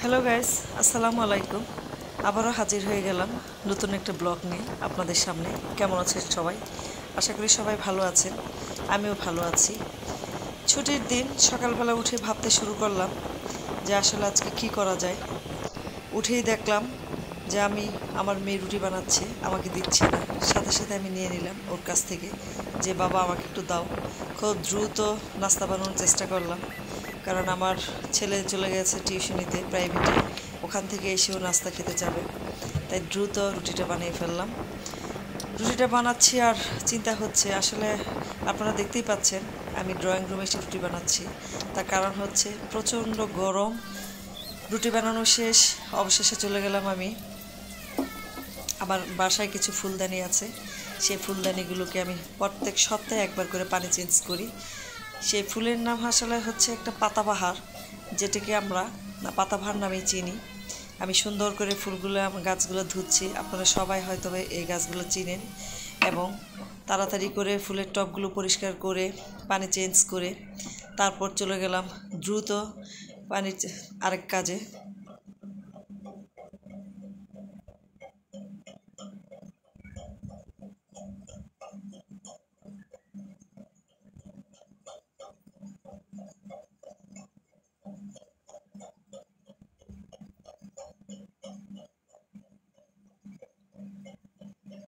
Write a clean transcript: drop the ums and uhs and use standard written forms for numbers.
Hello guys, আসসালামু আলাইকুম। আবারও হাজির হয়ে গেলাম নতুন একটা ব্লগ নিয়ে আপনাদের সামনে। কেমন আছেন সবাই? আশা করি সবাই ভালো আছেন, আমিও ভালো আছি। ছুটির দিন সকালবেলা উঠে ভাবতে শুরু করলাম যে আসলে আজকে কি করা যায়। উঠেই দেখলাম যে আমার মেয়ে রুটি বানাচ্ছে, আমাকে দিচ্ছে না। সাথে সাথে আমি নিয়ে নিলাম ওর কাছ থেকে, যে বাবা আমাকে একটু দাও। খুব দ্রুত নাস্তা বানানোর চেষ্টা করলাম, কারণ আমার ছেলে চলে গেছে টিউশনিতে, প্রাইভেটে। ওখান থেকে এসেও নাস্তা খেতে যাবে, তাই দ্রুত রুটিটা বানিয়ে ফেললাম। রুটিটা বানাচ্ছি আর চিন্তা হচ্ছে, আসলে আপনারা দেখতেই পাচ্ছেন আমি ড্রয়িং রুমে এসে রুটি বানাচ্ছি। তার কারণ হচ্ছে প্রচণ্ড গরম। রুটি বানানো শেষ, অবশেষে চলে গেলাম আমি। আমার বাসায় কিছু ফুলদানি আছে, সেই ফুলদানিগুলোকে আমি প্রত্যেক সপ্তাহে একবার করে পানি চেঞ্জ করি। সেই ফুলের নাম আসলে হচ্ছে একটা পাতাবাহার, যেটাকে আমরা পাতাবাহার নামেই চিনি। আমি সুন্দর করে ফুলগুলো, আমার গাছগুলো ধুচ্ছি। আপনারা সবাই হয়তো এই গাছগুলো চিনেন। এবং তাড়াতাড়ি করে ফুলের টবগুলো পরিষ্কার করে পানি চেঞ্জ করে তারপর চলে গেলাম দ্রুত পানির আরেক কাজে।